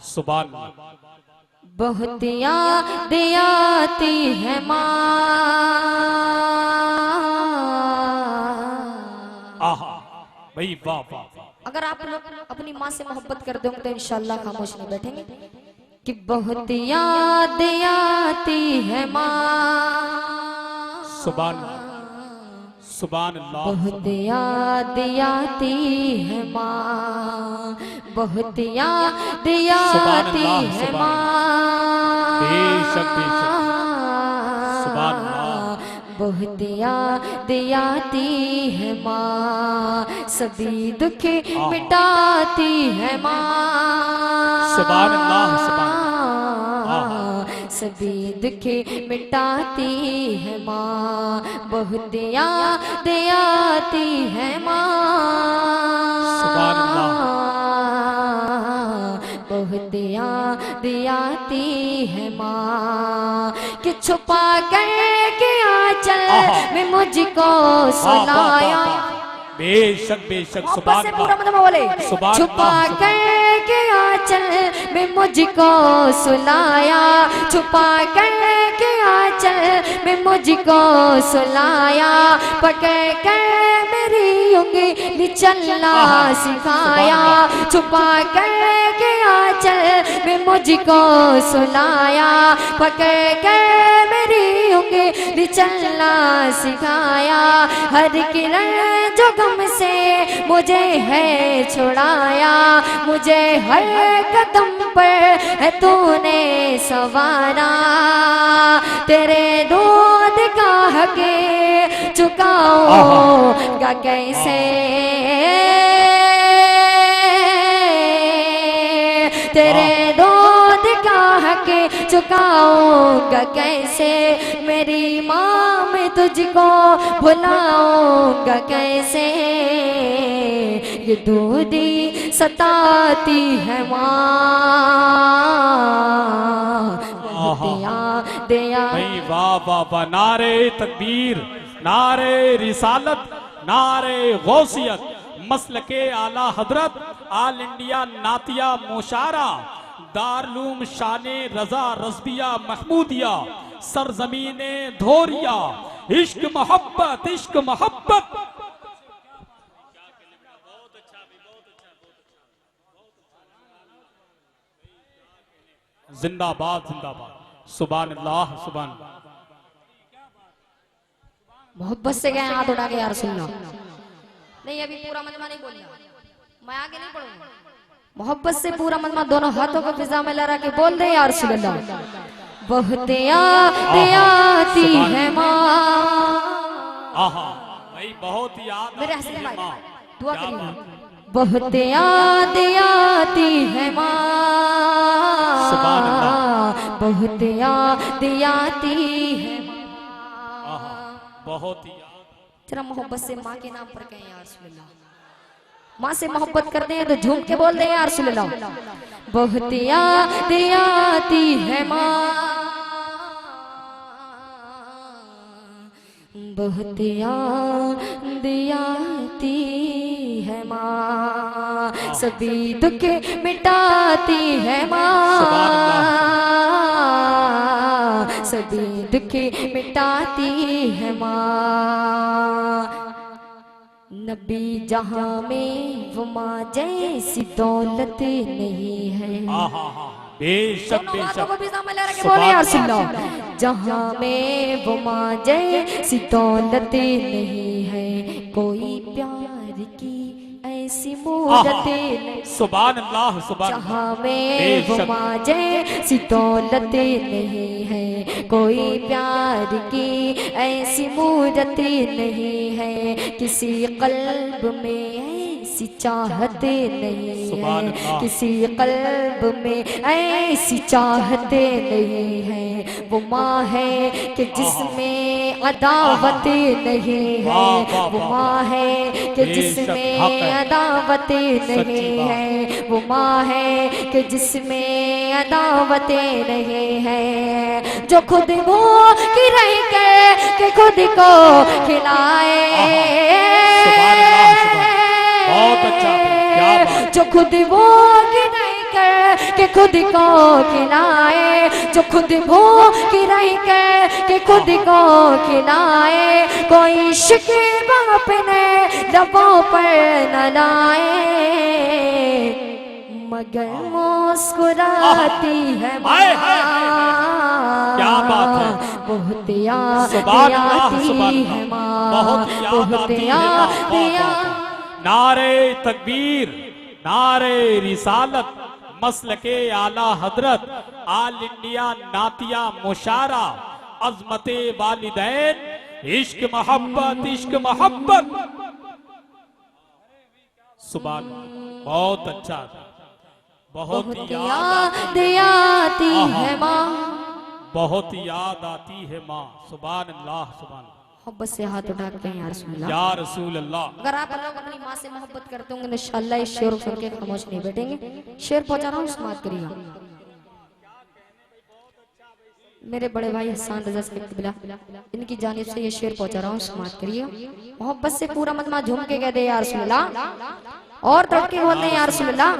सुभान। बहुत याद आती है माँ। आहा भाई वाह वाह वाह। अगर आप लोग अपनी माँ से मोहब्बत कर दोगे तो इंशाल्लाह खामोश नहीं बैठेंगे। कि बहुत याद आती है माँ। सुभान सुभान अल्लाह। बहुत याद आती है माँ। बहुत याद आती है माँ। बेशक बेशक। सुभान अल्लाह। बहुत याद आती है माँ। सभी दुख मिटाती है माँ। सुभान अल्लाह सुभान। सभी दुख मिटाती है माँ। बहुत याद आती है माँ। सुभान अल्लाह। बहुत याद आती है माँ। कि छुपा कर के आंचल में मुझको सुनाया। बेशक बेशक। सुभान से पूरा मतलब बोले। छुपा कर के आंचल में मुझको सुलाया। छुपा कर के आंचल में मुझको सुलाया। पकड़ कर मेरी उंगली चलना सिखाया। छुपा कर के आंचल में मुझको सुलाया। पकड़ कर मेरी उंगली चलना सिखाया। हर किरण जो गम से मुझे है छुड़ाया। मुझे हर कदम पर है तूने सवारा। तेरे दूध का हक़ चुकाऊंगा कैसे। तेरे दूध का हक़ चुकाऊंगा कैसे। मेरी माँ मैं तुझको भुलाऊंगा कैसे। ये दूधी सताती है माँ। दया भाई वाह वाह वाह। नारे तकबीर, नारे रिसालत, नारे गौसियत, मसलके आला हजरत, आल इंडिया नातिया मुशारा, दारुलूम शाने रजा रज़बिया महमूदिया, सरजमीने धोरिया, इश्क मोहब्बत इश्क मोहब्बत। जिंदाबाद जिंदाबाद। सुभान अल्लाह सुभान। मोहब्बत से गए हाथ उठा के यार सुन लो। नहीं अभी पूरा मजमा नहीं बोलिया, मैं आगे नहीं पढ़ूंगा। मोहब्बत से पूरा मजमा दोनों हाथों को फिजा में लहरा के बोल दे यार सुन लो। बहुत याद आती है माँ। आहा भाई बहुत याद मेरे आती हंसने है भाई माँ। दुआ करिए। बहुत याद आती है माँ। सुभान अल्लाह। बहुत याद आती है आहा बहुत ही जरा मोहब्बत से माँ के नाम पर कहें यार सुल्ला। माँ से मोहब्बत करते हैं तो झूम के बोल दे यार सुल्ला। बहुत याद आती है माँ। बहुत याद आती है माँ। सभी दुख मिटाती है माँ। सभी दुख मिटाती है माँ। नबी जहाँ में वो माँ जैसी दौलत नहीं है। बेशक बेशक। जहाँ में वो माँ जैसी दौलत नहीं है। कोई प्यार की ऐसी मूरत नहीं। सुभान अल्लाह सुभान। जहाँ में वो माँ जैसी दौलत नहीं है। कोई प्यार की ऐसी मूरत नहीं है। किसी कल्ब में ऐसी चाहत नहीं है। किसी कल्ब में ऐसी चाहत नहीं है। वो माँ है कि जिसमें अदावत नहीं है। वो माँ है कि जिसमें अदावत नहीं है। वो माँ है कि जिसमें अदावत नहीं है। जो खुद भूख रह के खुद को खिलाए। बहुत अच्छा क्या बात। जो खुद भूख नहीं कर के खुद को खिलाए, जो खुद भूख रह के खुद को खिलाए, कोई शिकवा अपने लबों पर न लाए, मगर मुस्कुराती है माँ। क्या बात है, बहुत याद आती है माँ, बहुत याद आती। नारे तकबीर, नारे रिसालत, मसलके आला हजरत, आल इंडिया नातिया मुशारा, अजमते वालिदैन, इश्क मोहब्बत, इश्क मोहब्बत। सुभान, बहुत अच्छा, बहुत याद आती है माँ, बहुत याद आती है माँ। सुभान अल्लाह, सुभान अल्लाह। मोहब्बत से हाथ उठाते हैं या रसूल अल्लाह। या रसूल अल्लाह। अगर आप लोग अपनी माँ से मोहब्बत करते होंगे इंशाअल्लाह इस शेर सुन के खामोश नहीं बैठेंगे। शेर पहुंचा रहा हूँ, समाप्त करिएगा। मेरे बड़े भाई हसन रजा से किबला, इनकी जानिब से ये शेर पहुंचा रहा हूँ, समाप्त करिएगा। मोहब्बत से पूरा मजमा झूम के कह दे या रसूल अल्लाह, और तड़के बोलते हैं या रसूल अल्लाह।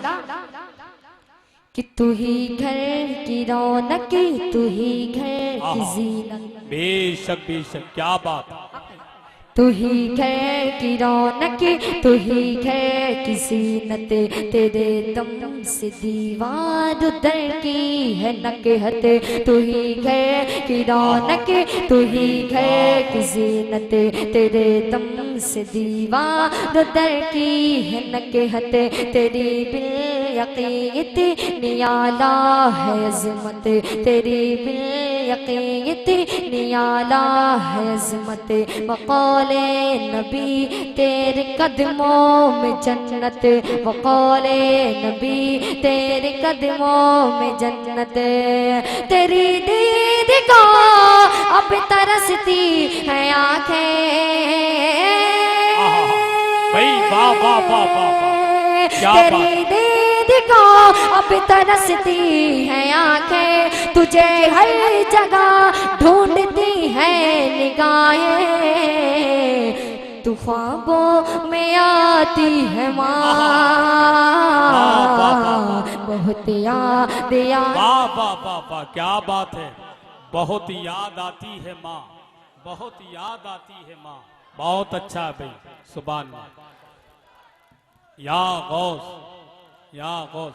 कि तू ही घर की रौनक, तू ही घर की जीनत, बेशक बेशक, क्या बात। तू ही घर की रौनक, तू ही घर की जीनत, तेरे दम से दीवार उतर की है नकहत, तू ही घर की रौनक, तू ही घर की जीनत, तेरे दम से दीवार उतर की है नकहत, तेरी बिल यकीनत नियाला है अज़मत, तेरी बिल यकीनत नियाला है अज़मत, वक़ौले नबी तेरे कदमों में जन्नत, वक़ौले नबी तेरे कदमों में जन्नत, तेरी दीद को अब तरसती है आँखें, भाई वाह वाह वाह वाह वाह, क्या बात। को अब तरसती है आंखें, तुझे हर जगह ढूंढती है निगाहें, तू ख्वाबों में आती है माँ, बहुत याद वाह वाह वाह वाह, क्या बात है। बहुत याद आती है माँ, बहुत याद आती है माँ। बहुत अच्छा है भाई, सुभान अल्लाह। या गौस, या गौस।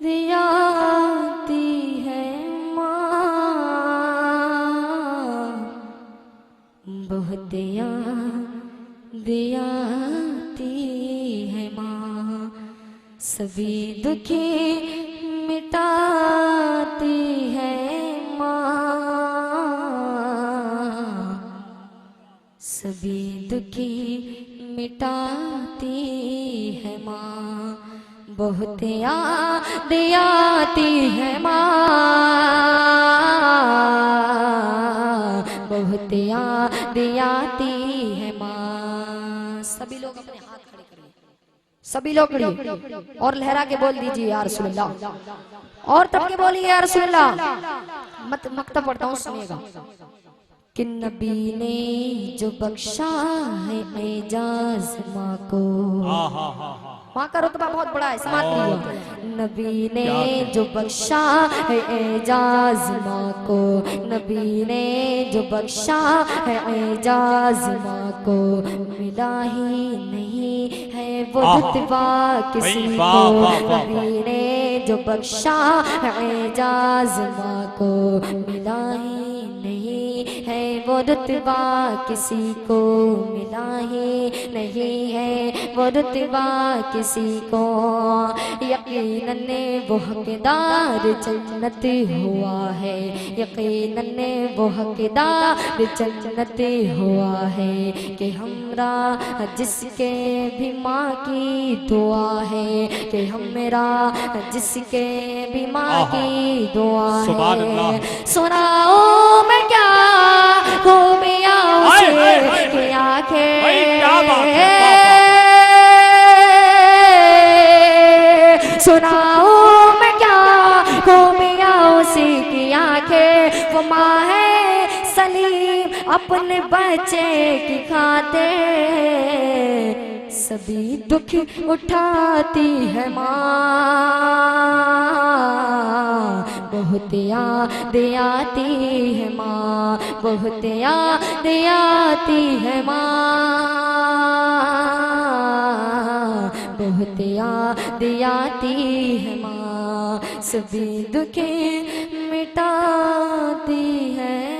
दियाती है माँ, बहुत दियाती है माँ, सभी दुखी मिटाती है माँ, सभी दुखी मिटाती है माँ, बहुत याद आती है माँ, बहुत याद आती है माँ। सभी लोग अपने हाथ खड़े करिए, सभी लोग खड़े और लहरा के बोल दीजिए या रसूल अल्लाह, और तब के बोलिए या रसूल अल्लाह। मक्तब पढ़ता हूँ, सुनिएगा। कि नबी ने जो बख्शा है एजाज माँ को, माँ का रुतबा बहुत बड़ा है, समाप्त कीजिए। नबी ने जो बख्शा है एजाज माँ को, नबी ने जो बख्शा है एजाज माँ को, मिला ही नहीं है वो रुतबा किसी को, नबी ने जो बख्शा है एजाज माँ को, मिला ही नहीं है वो रुतबा किसी को, मिला ही नहीं है वो रुतबा किसी को, यकीनन वो हकदार जन्नत हुआ है, यकीनन वो हकदार जन्नत हुआ है, कि हमरा जिसके भी माँ की दुआ है, कि हमरा जिसके भी माँ की दुआ है, सुनाओ मैं क्या खूबियाँ उसे की आँखें, सुनाओ मैं क्या खूबियाँ उसी की आँखें, वो माँ है अपने बच्चे की खातिर सभी दुख उठाती है माँ। बहुत याद आती है माँ, बहुत याद आती है माँ, बहुत याद आती है माँ। सभी दुख मिटाती है